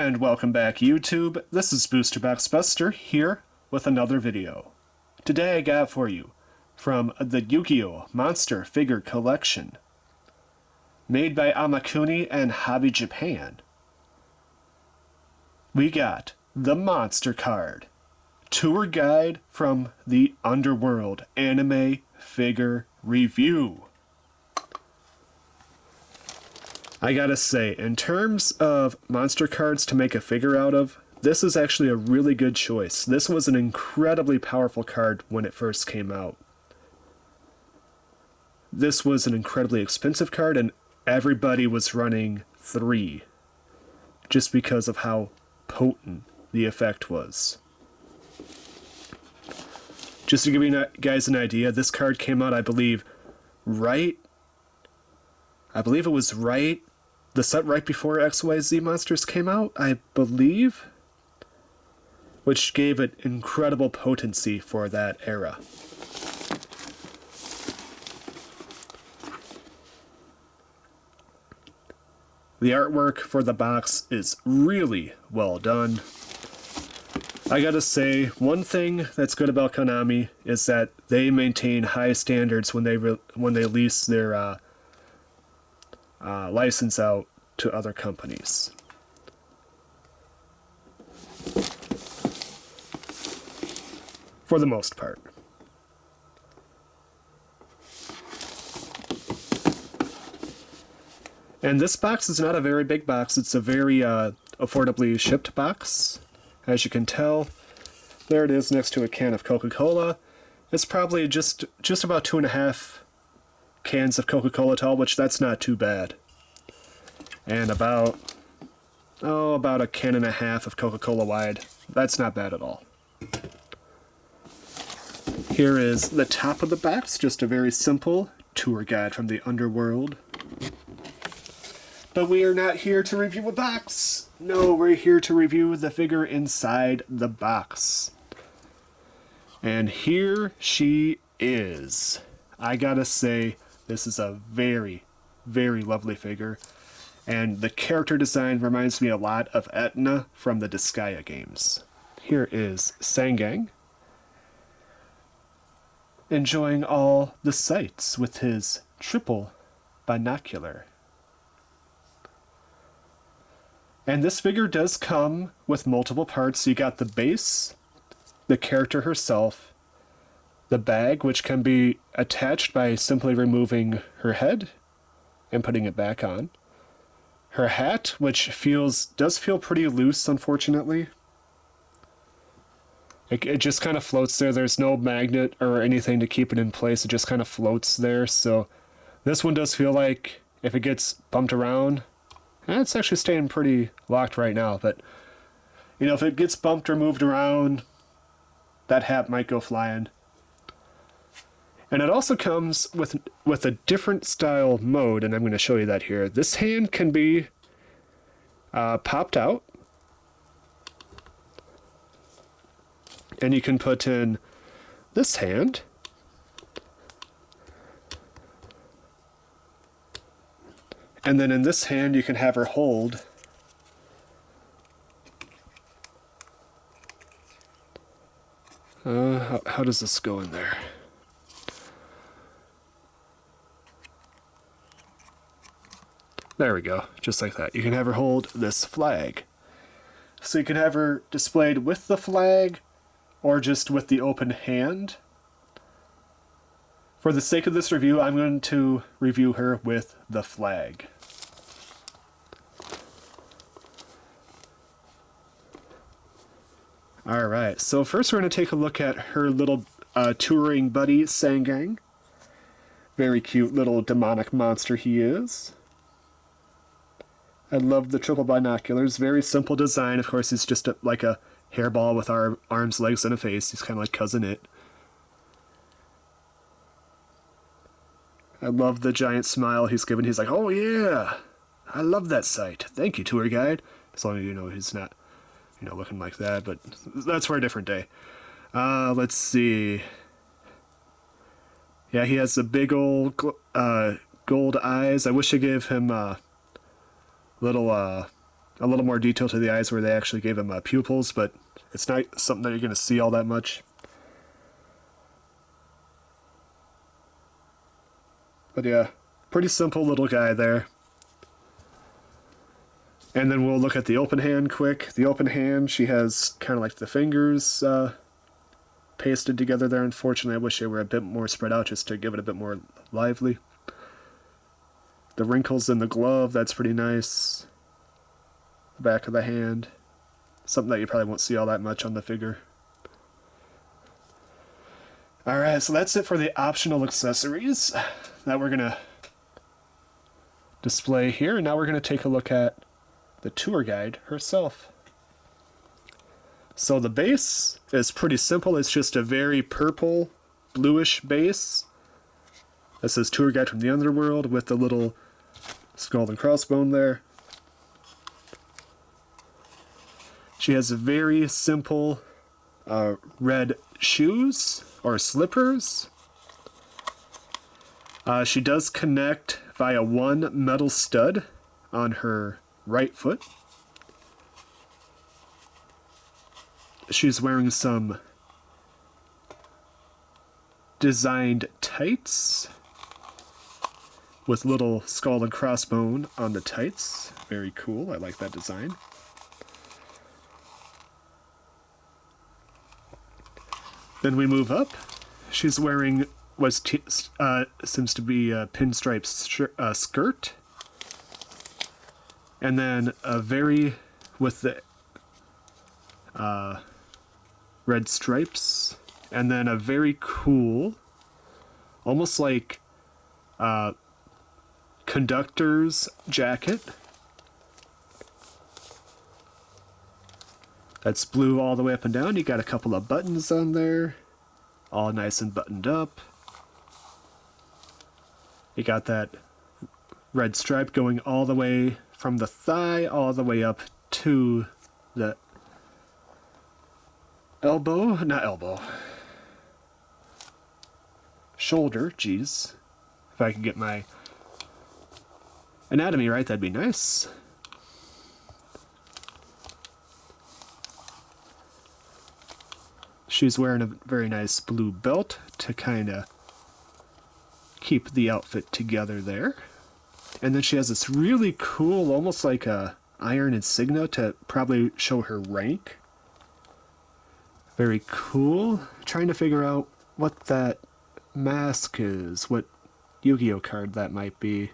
And welcome back, YouTube. This is Boosterbox Buster here with another video. Today I got for you from the Yugioh Monster Figure collection, made by Amakuni and Hobby Japan. We got the Monster Card, Tour Guide from the Underworld Anime Figure Review. I gotta say, in terms of monster cards to make a figure out of, this is actually a really good choice. This was an incredibly powerful card when it first came out. This was an incredibly expensive card, and everybody was running 3, just because of how potent the effect was. Just to give you guys an idea, this card came out, I believe it was the set right before XYZ Monsters came out, I believe, which gave it incredible potency for that era. The artwork for the box is really well done. I gotta say, one thing that's good about Konami is that they maintain high standards when they release their license out to other companies. For the most part. And this box is not a very big box. It's a very affordably shipped box. As you can tell, there it is next to a can of Coca-Cola. It's probably just about 2.5 cans of Coca-Cola tall, which that's not too bad. And about a can and a half of Coca-Cola wide. That's not bad at all. Here is the top of the box, just a very simple tour guide from the Underworld. But we are not here to review a box. No, we're here to review the figure inside the box. And here she is. I gotta say, this is a very, very lovely figure. And the character design reminds me a lot of Etna from the Disgaea games. Here is Sangan, enjoying all the sights with his triple binocular. And this figure does come with multiple parts. You got the base, the character herself, the bag, which can be attached by simply removing her head and putting it back on. Her hat, which does feel pretty loose, unfortunately. It just kind of floats there. There's no magnet or anything to keep it in place. It just kind of floats there. So this one does feel like if it gets bumped around, it's actually staying pretty locked right now. But, you know, if it gets bumped or moved around, that hat might go flying. And it also comes with a different style mode, and I'm going to show you that here. This hand can be popped out, and you can put in this hand, and then in this hand you can have her hold how does this go in there? There we go, just like that. You can have her hold this flag. So you can have her displayed with the flag or just with the open hand. For the sake of this review, I'm going to review her with the flag. Alright, so first we're going to take a look at her little touring buddy, Sangan. Very cute little demonic monster he is. I love the triple binoculars. Very simple design. Of course, he's just like a hairball with arms, legs, and a face. He's kind of like Cousin It. I love the giant smile he's given. He's like, oh yeah, I love that sight. Thank you, tour guide. As long as you know he's not, looking like that, but that's for a different day. Let's see. Yeah, he has the big old gold eyes. I wish I gave him little a little more detail to the eyes where they actually gave him pupils, but it's not something that you're going to see all that much. But yeah, pretty simple little guy there. And then we'll look at the open hand quick. The open hand, she has kind of like the fingers pasted together there. Unfortunately, I wish they were a bit more spread out just to give it a bit more lively. The wrinkles in the glove, that's pretty nice. The back of the hand. Something that you probably won't see all that much on the figure. Alright, so that's it for the optional accessories that we're going to display here. And now we're going to take a look at the tour guide herself. So the base is pretty simple. It's just a very purple, bluish base. That says Tour Guide from the Underworld with the little skull and crossbone there. She has a very simple red shoes or slippers. She does connect via one metal stud on her right foot. She's wearing some designed tights with little skull and crossbone on the tights. Very cool. I like that design. Then we move up. She's wearing what seems to be a pinstripe skirt. And then a very, with the red stripes. And then a very cool, almost like conductor's jacket. That's blue all the way up and down. You got a couple of buttons on there, all nice and buttoned up. You got that red stripe going all the way from the thigh all the way up to the shoulder, geez. If I could get my anatomy right, that'd be nice. She's wearing a very nice blue belt to kind of keep the outfit together there. And then she has this really cool, almost like a iron insignia to probably show her rank. Very cool. Trying to figure out what that mask is, what Yu-Gi-Oh card that might be.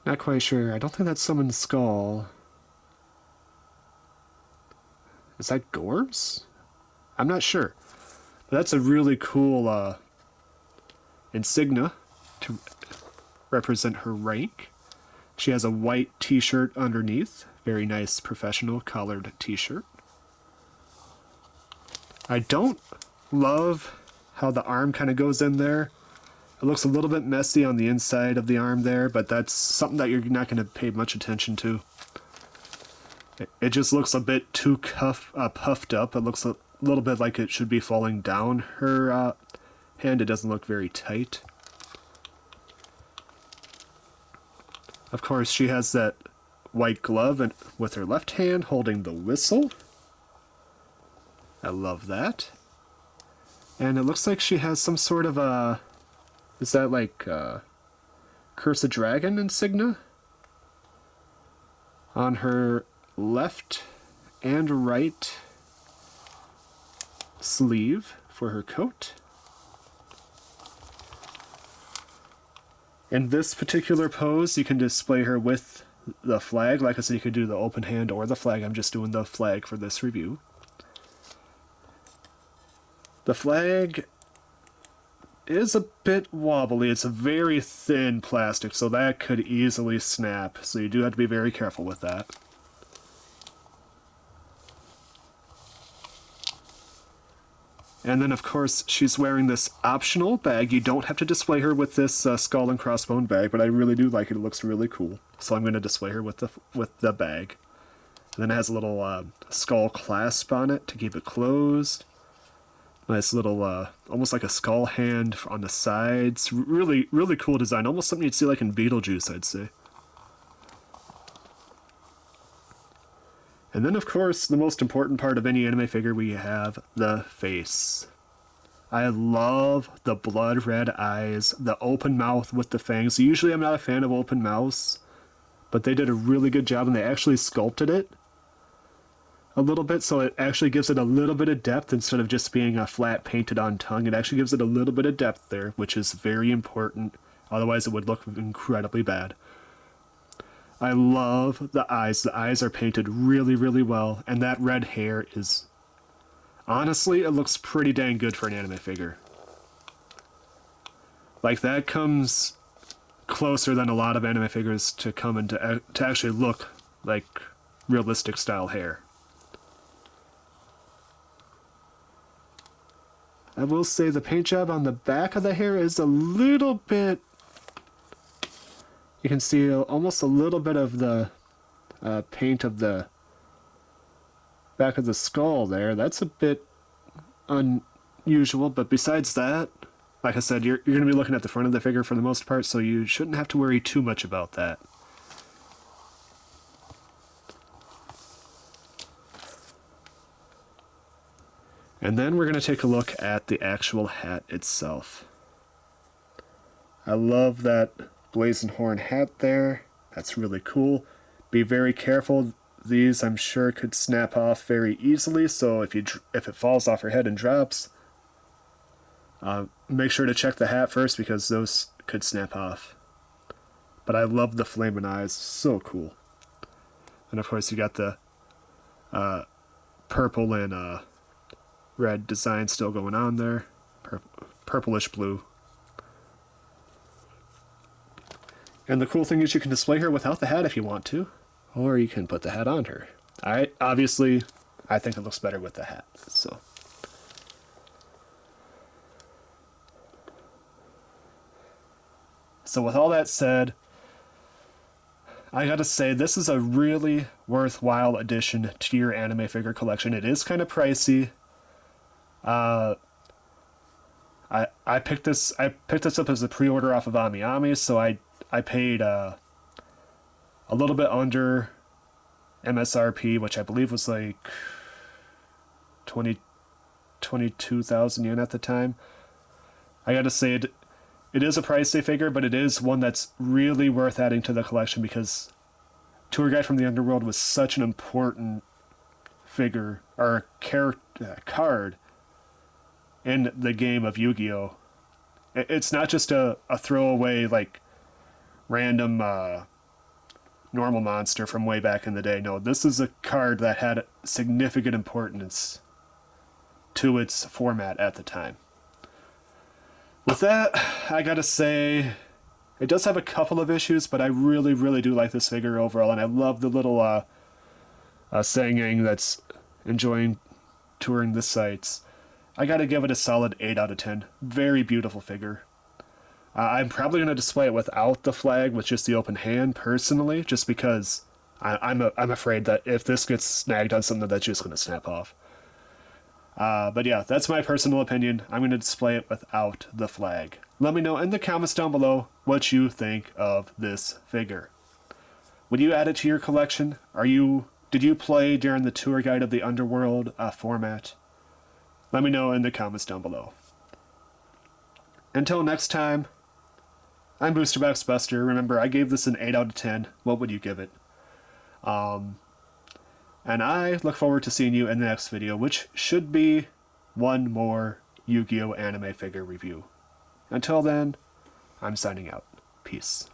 Not quite sure. I don't think that's Summoned Skull. Is that Gorms? I'm not sure. But that's a really cool insignia to represent her rank. She has a white t-shirt underneath. Very nice professional collared t-shirt. I don't love how the arm kind of goes in there. It looks a little bit messy on the inside of the arm there, but that's something that you're not going to pay much attention to. It just looks a bit too puffed up. It looks a little bit like it should be falling down her hand. It doesn't look very tight. Of course, she has that white glove and with her left hand holding the whistle. I love that. And it looks like she has some sort of a... Is that like Curse of Dragon insignia? On her left and right sleeve for her coat. In this particular pose, you can display her with the flag. Like I said, you could do the open hand or the flag. I'm just doing the flag for this review. The flag is a bit wobbly. It's a very thin plastic, so that could easily snap. So you do have to be very careful with that. And then, of course, she's wearing this optional bag. You don't have to display her with this skull and crossbone bag, but I really do like it. It looks really cool. So I'm going to display her with the bag. And then it has a little skull clasp on it to keep it closed. Nice little, almost like a skull hand on the sides. Really, really cool design. Almost something you'd see like in Beetlejuice, I'd say. And then, of course, the most important part of any anime figure, we have the face. I love the blood red eyes, the open mouth with the fangs. Usually I'm not a fan of open mouths, but they did a really good job and they actually sculpted it a little bit, so it actually gives it a little bit of depth instead of just being a flat painted on tongue. It actually gives it a little bit of depth there, which is very important. Otherwise it would look incredibly bad. I love the eyes. The eyes are painted really, really well, and that red hair is... honestly, it looks pretty dang good for an anime figure. Like, that comes closer than a lot of anime figures to come into to actually look like realistic style hair. I will say the paint job on the back of the hair is a little bit... you can see almost a little bit of the paint of the back of the skull there. That's a bit unusual, but besides that, like I said, you're going to be looking at the front of the figure for the most part, so you shouldn't have to worry too much about that. And then we're going to take a look at the actual hat itself. I love that blazing horn hat there. That's really cool. Be very careful. These, I'm sure, could snap off very easily, so if it falls off your head and drops, make sure to check the hat first because those could snap off. But I love the flaming eyes. So cool. And of course you got the purple and red design still going on there. Purplish blue. And the cool thing is you can display her without the hat if you want to. Or you can put the hat on her. Obviously, I think it looks better with the hat. So with all that said, I gotta say, this is a really worthwhile addition to your anime figure collection. It is kind of pricey. I picked this up as a pre-order off of AmiAmi, so I paid a little bit under MSRP, which I believe was like 22,000 yen at the time. I gotta say, it is a pricey figure, but it is one that's really worth adding to the collection because Tour Guide from the Underworld was such an important figure, or card in the game of Yu-Gi-Oh! It's not just a throwaway, like, random normal monster from way back in the day. No, this is a card that had significant importance to its format at the time. With that, I gotta say, it does have a couple of issues, but I really, really do like this figure overall, and I love the little Sangan that's enjoying touring the sites. I gotta give it a solid 8 out of 10. Very beautiful figure. I'm probably going to display it without the flag, with just the open hand, personally, just because I'm afraid that if this gets snagged on something, that's just going to snap off. But yeah, that's my personal opinion. I'm going to display it without the flag. Let me know in the comments down below what you think of this figure. Would you add it to your collection? Did you play during the Tour Guide of the Underworld format? Let me know in the comments down below. Until next time, I'm Boosterbox Buster. Remember, I gave this an 8 out of 10. What would you give it? And I look forward to seeing you in the next video, which should be one more Yu-Gi-Oh! Anime figure review. Until then, I'm signing out. Peace.